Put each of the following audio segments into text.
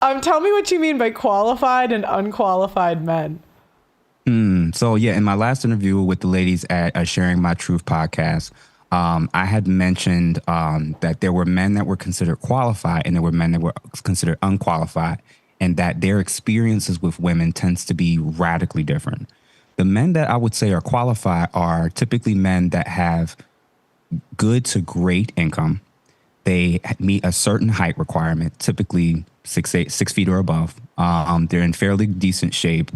Tell me what you mean by qualified and unqualified men. So yeah, in my last interview with the ladies at Sharing My Truth podcast, I had mentioned that there were men that were considered qualified and there were men that were considered unqualified, and that their experiences with women tends to be radically different. The men that I would say are qualified are typically men that have good to great income. They meet a certain height requirement, typically 6 feet or above. They're in fairly decent shape,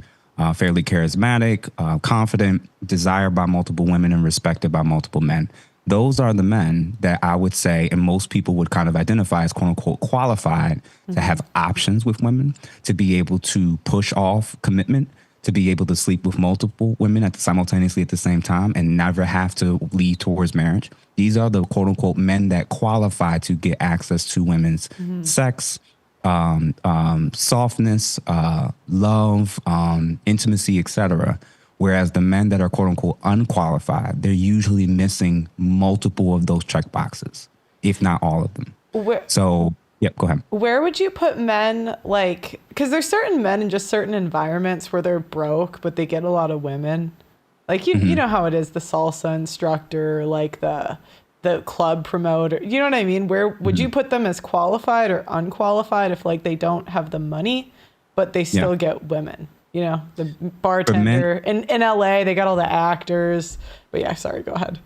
fairly charismatic, confident, desired by multiple women and respected by multiple men. Those are the men that I would say, and most people would kind of identify as quote unquote qualified to have options with women, to be able to push off commitment, to be able to sleep with multiple women simultaneously at the same time and never have to lead towards marriage. These are the quote unquote men that qualify to get access to women's sex, softness, love, intimacy, etc. Whereas the men that are quote unquote unqualified, they're usually missing multiple of those check boxes, if not all of them. So, yep, go ahead. Where would you put men, like, because there's certain men in just certain environments where they're broke, but they get a lot of women. Like, you know how it is, the salsa instructor, like the club promoter. You know what I mean? Where would you put them as qualified or unqualified if, like, they don't have the money, but they still get women? You know, the bartender in LA, they got all the actors. But yeah, sorry, go ahead.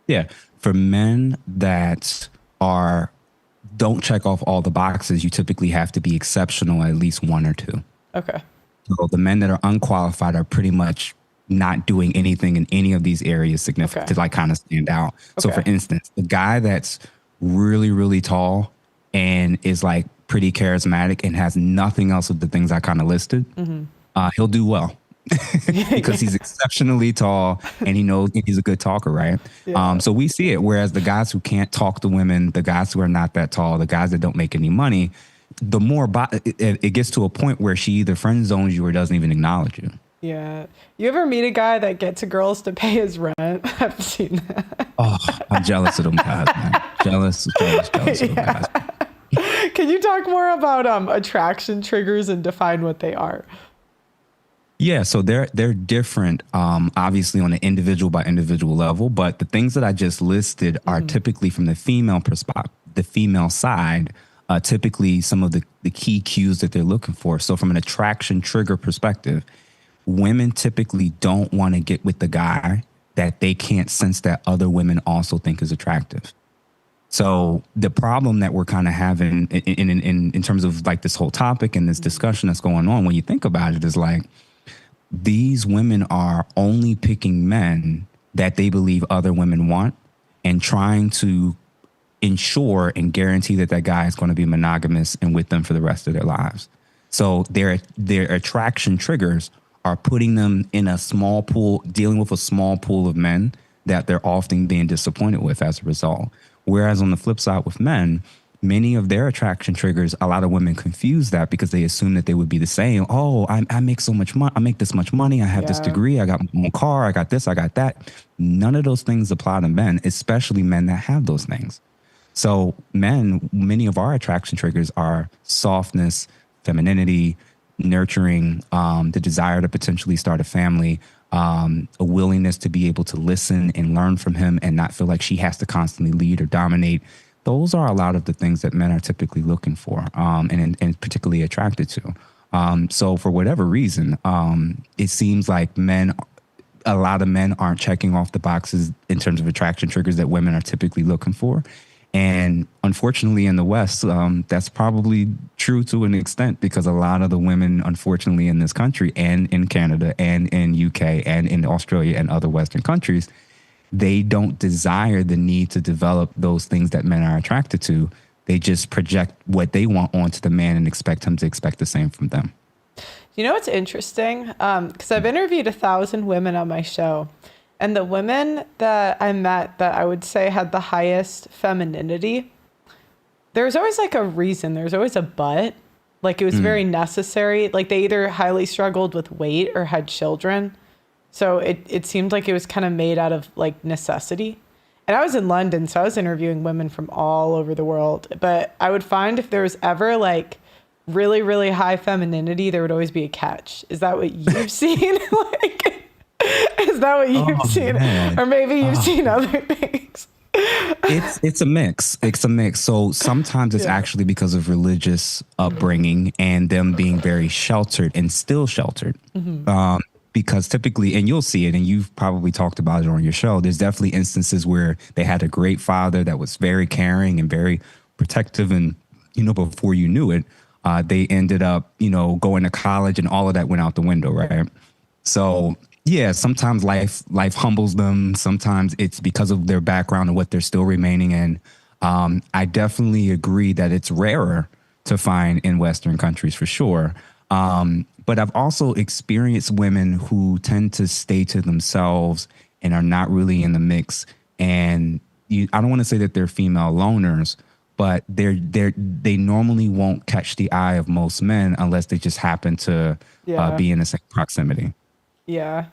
Yeah. For men that don't check off all the boxes, you typically have to be exceptional at least one or two. Okay. So the men that are unqualified are pretty much not doing anything in any of these areas significant to like kind of stand out. So for instance, the guy that's really, really tall and is like pretty charismatic and has nothing else of the things I kind of listed, he'll do well because he's exceptionally tall and he knows he's a good talker, right? Yeah. So we see it. Whereas the guys who can't talk to women, the guys who are not that tall, the guys that don't make any money, the more it gets to a point where she either friend zones you or doesn't even acknowledge you. Yeah. You ever meet a guy that gets girls to pay his rent? I've seen that. Oh, I'm jealous of them guys, man. Jealous of them guys. Can you talk more about attraction triggers and define what they are? Yeah, so they're different, obviously on an individual by individual level, but the things that I just listed are typically from the female perspective, the female side, typically some of the key cues that they're looking for. So from an attraction trigger perspective, women typically don't want to get with the guy that they can't sense that other women also think is attractive. So the problem that we're kind of having in terms of like this whole topic and this discussion that's going on, when you think about it, is like these women are only picking men that they believe other women want and trying to ensure and guarantee that that guy is going to be monogamous and with them for the rest of their lives. So their attraction triggers are putting them in a small pool, dealing with a small pool of men that they're often being disappointed with as a result. Whereas on the flip side with men, many of their attraction triggers, a lot of women confuse that because they assume that they would be the same. Oh, I make so much money. I make this much money. I have this degree. I got my car. I got this. I got that. None of those things apply to men, especially men that have those things. So men, many of our attraction triggers are softness, femininity, nurturing, the desire to potentially start a family, a willingness to be able to listen and learn from him and not feel like she has to constantly lead or dominate. Those are a lot of the things that men are typically looking for, and particularly attracted to. So for whatever reason, it seems like a lot of men aren't checking off the boxes in terms of attraction triggers that women are typically looking for. And unfortunately in the West, that's probably true to an extent because a lot of the women, unfortunately, in this country and in Canada and in UK and in Australia and other Western countries, they don't desire the need to develop those things that men are attracted to. They just project what they want onto the man and expect him to expect the same from them. You know what's interesting? Because I've interviewed 1,000 women on my show. And the women that I met that I would say had the highest femininity, there's always like a reason. There's always a but. Like it was very necessary. Like they either highly struggled with weight or had children. So it seemed like it was kind of made out of like necessity. And I was in London, so I was interviewing women from all over the world. But I would find if there was ever like really, really high femininity, there would always be a catch. Is that what you've seen? Like, is that what you've seen? Man. Or maybe you've seen other things. It's a mix. It's a mix. So sometimes it's actually because of religious upbringing and them being very sheltered and still sheltered. Because typically, and you'll see it, and you've probably talked about it on your show, there's definitely instances where they had a great father that was very caring and very protective. And, before you knew it, they ended up, going to college and all of that went out the window. Right. So yeah, sometimes life humbles them. Sometimes it's because of their background and what they're still remaining in. I definitely agree that it's rarer to find in Western countries for sure. But I've also experienced women who tend to stay to themselves and are not really in the mix. And I don't want to say that they're female loners, but they normally won't catch the eye of most men unless they just happen to be in the same proximity. Yeah.